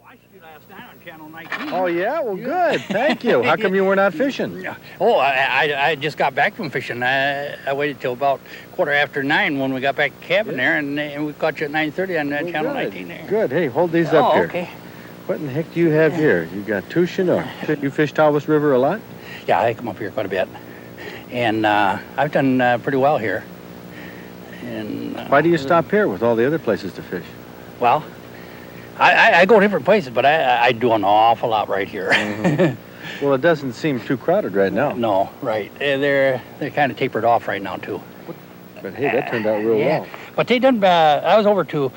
watched you last night on Channel 19. Oh, yeah? Well, good. Thank you. How come you were not fishing? Oh, I just got back from fishing. I waited till about 9:15 when we got back to cabin there, and we caught you at 9:30 on Channel 19 there. Good. Hey, hold these up here. Okay. What in the heck do you have here? You got 2 Chinook. You fish Tawas River a lot? Yeah, I come up here quite a bit. And I've done pretty well here. And why do you stop here with all the other places to fish? Well, I go different places, but I do an awful lot right here. Mm-hmm. Well, it doesn't seem too crowded right now. No, right. They're kind of tapered off right now, too. But hey, that turned out real well. But they done, I was over to,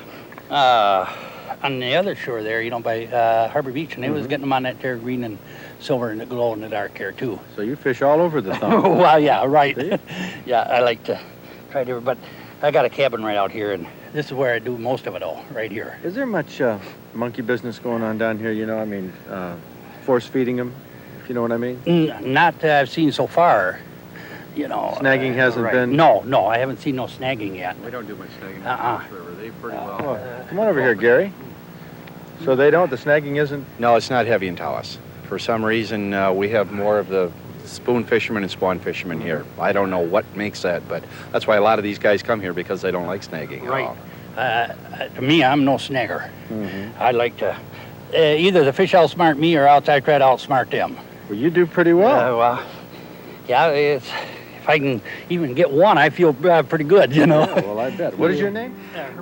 on the other shore there, by Harbor Beach, and they was getting them on that there green and silver and the glow in the dark there, too. So you fish all over the thumb. Well, yeah, right. Yeah, I like to try to, but I got a cabin right out here, and this is where I do most of it all, right here. Is there much monkey business going on down here, force feeding them, if you know what I mean? Not that I've seen so far, Snagging hasn't been? No, I haven't seen no snagging yet. We don't do much snagging on the river. They pretty well. Come on over here, Gary. So they don't? The snagging isn't? No, it's not heavy in Tawas. For some reason, we have more of the spoon fishermen and spawn fishermen here. I don't know what makes that, but that's why a lot of these guys come here, because they don't like snagging at all. To me, I'm no snagger. Mm-hmm. I like to, either the fish outsmart me or else I try to outsmart them. Well, you do pretty well. Yeah, if I can even get one, I feel pretty good, Yeah, well, I bet. What is your name?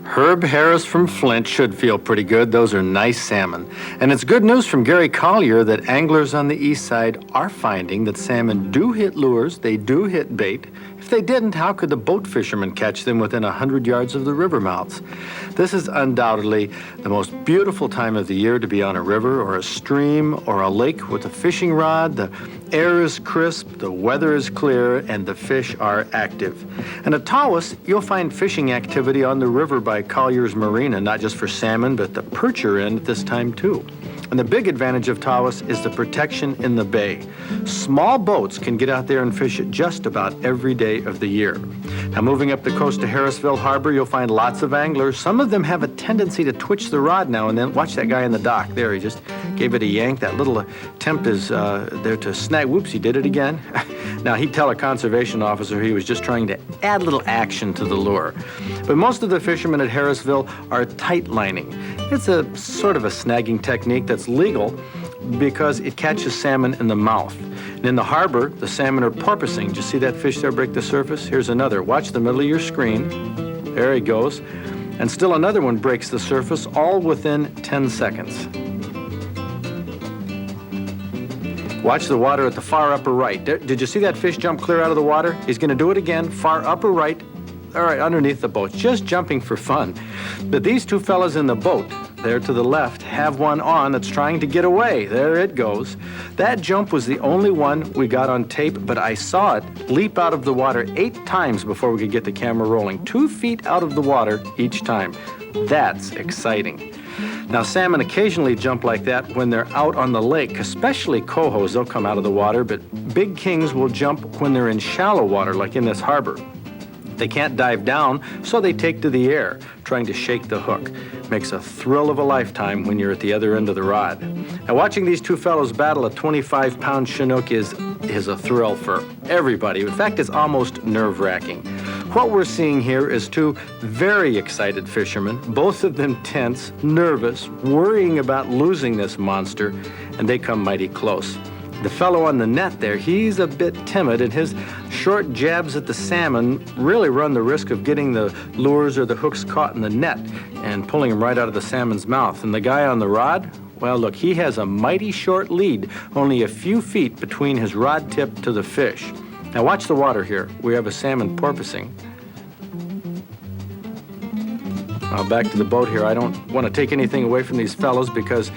Herb Harris from Flint should feel pretty good. Those are nice salmon. And it's good news from Gary Collier that anglers on the east side are finding that salmon do hit lures, they do hit bait. If they didn't, how could the boat fishermen catch them within 100 yards of the river mouths? This is undoubtedly the most beautiful time of the year to be on a river or a stream or a lake with a fishing rod. The air is crisp, the weather is clear, and the fish are active. And at Tawas, you'll find fishing activity on the river by Collier's Marina, not just for salmon, but the perch are in at this time too. And the big advantage of Tawas is the protection in the bay. Small boats can get out there and fish it just about every day of the year. Now, moving up the coast to Harrisville Harbor, you'll find lots of anglers. Some of them have a tendency to twitch the rod now and then. Watch that guy in the dock there. He just gave it a yank. That little attempt is there to snag. Whoops, he did it again. Now, he'd tell a conservation officer he was just trying to add a little action to the lure. But most of the fishermen at Harrisville are tight lining. It's a sort of a snagging technique that's legal because it catches salmon in the mouth. And in the harbor, the salmon are porpoising. Did you see that fish there break the surface? Here's another. Watch the middle of your screen. There he goes. And still another one breaks the surface, all within 10 seconds. Watch the water at the far upper right. Did you see that fish jump clear out of the water? He's going to do it again, far upper right. All right, underneath the boat, just jumping for fun. But these two fellas in the boat, there to the left, have one on that's trying to get away. There it goes. That jump was the only one we got on tape, but I saw it leap out of the water 8 times before we could get the camera rolling. 2 feet out of the water each time. That's exciting. Now, salmon occasionally jump like that when they're out on the lake, especially cohos. They'll come out of the water, but big kings will jump when they're in shallow water, like in this harbor. They can't dive down, so they take to the air, trying to shake the hook. Makes a thrill of a lifetime when you're at the other end of the rod. Now, watching these two fellows battle a 25-pound Chinook is a thrill for everybody. In fact, it's almost nerve-wracking. What we're seeing here is 2 very excited fishermen, both of them tense, nervous, worrying about losing this monster, and they come mighty close. The fellow on the net there, he's a bit timid, and his short jabs at the salmon really run the risk of getting the lures or the hooks caught in the net and pulling them right out of the salmon's mouth. And the guy on the rod, well, look, he has a mighty short lead, only a few feet between his rod tip to the fish. Now watch the water here. We have a salmon porpoising. Now back to the boat here. I don't want to take anything away from these fellows because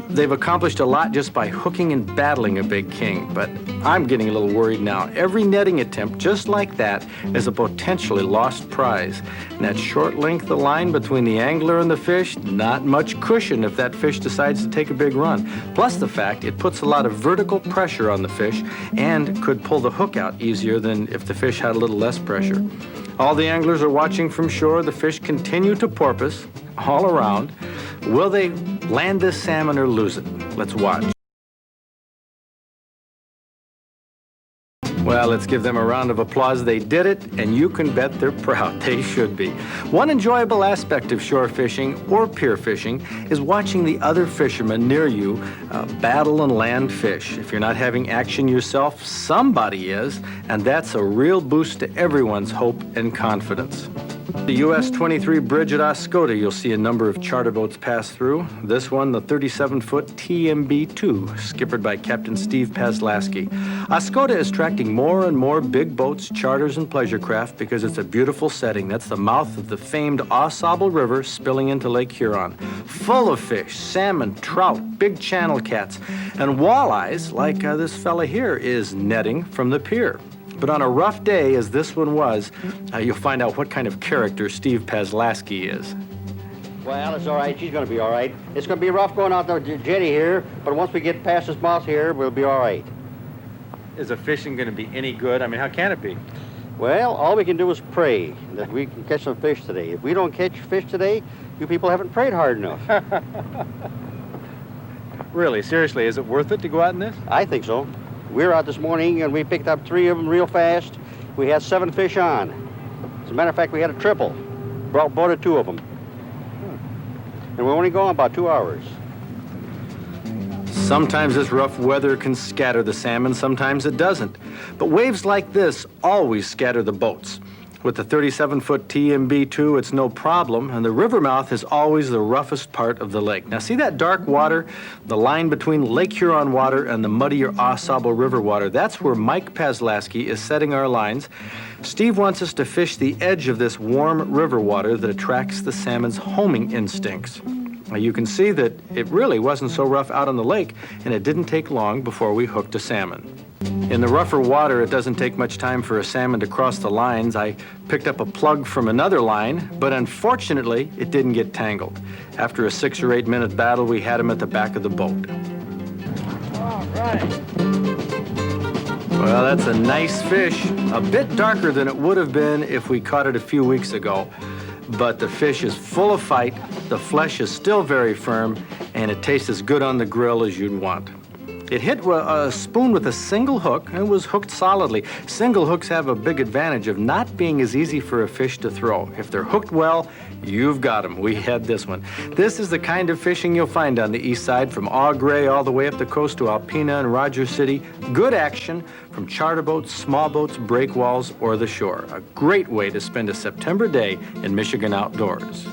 they've accomplished a lot just by hooking and battling a big king, but I'm getting a little worried now. Every netting attempt just like that is a potentially lost prize. And that short length of line between the angler and the fish, not much cushion if that fish decides to take a big run. Plus the fact it puts a lot of vertical pressure on the fish and could pull the hook out easier than if the fish had a little less pressure. All the anglers are watching from shore. The fish continue to porpoise all around. Will they Land this salmon or lose it. Let's watch. Well, let's give them a round of applause. They did it, and you can bet they're proud. They should be. One enjoyable aspect of shore fishing or pier fishing is watching the other fishermen near you battle and land fish. If you're not having action yourself, somebody is, and that's a real boost to everyone's hope and confidence. The US 23 bridge at Oscoda, you'll see a number of charter boats pass through. This one, the 37-foot TMB-2, skippered by Captain Steve Paslaski. Oscoda is attracting more and more big boats, charters, and pleasure craft because it's a beautiful setting. That's the mouth of the famed Au Sable River spilling into Lake Huron. Full of fish, salmon, trout, big channel cats, and walleyes like this fella here is netting from the pier. But on a rough day, as this one was, you'll find out what kind of character Steve Paslaski is. Well, it's all right. She's going to be all right. It's going to be rough going out the jetty here, but once we get past this mouth here, we'll be all right. Is the fishing going to be any good? I mean, how can it be? Well, all we can do is pray that we can catch some fish today. If we don't catch fish today, you people haven't prayed hard enough. Really, seriously, is it worth it to go out in this? I think so. We were out this morning, and we picked up 3 of them real fast. We had 7 fish on. As a matter of fact, we had a triple. Boated 2 of them. And we're only going about 2 hours. Sometimes this rough weather can scatter the salmon, sometimes it doesn't. But waves like this always scatter the boats. With the 37-foot TMB-2, it's no problem, and the river mouth is always the roughest part of the lake. Now, see that dark water? The line between Lake Huron water and the muddier Au Sable River water. That's where Mike Paslaski is setting our lines. Steve wants us to fish the edge of this warm river water that attracts the salmon's homing instincts. Now, you can see that it really wasn't so rough out on the lake, and it didn't take long before we hooked a salmon. In the rougher water, it doesn't take much time for a salmon to cross the lines. I picked up a plug from another line, but unfortunately, it didn't get tangled. After a 6 or 8 minute battle, we had him at the back of the boat. All right. Well, that's a nice fish. A bit darker than it would have been if we caught it a few weeks ago. But the fish is full of fight, the flesh is still very firm, and it tastes as good on the grill as you'd want. It hit a spoon with a single hook and was hooked solidly. Single hooks have a big advantage of not being as easy for a fish to throw. If they're hooked well, you've got them. We had this one. This is the kind of fishing you'll find on the east side from Au Gres all the way up the coast to Alpena and Rogers City. Good action from charter boats, small boats, breakwalls, or the shore. A great way to spend a September day in Michigan outdoors.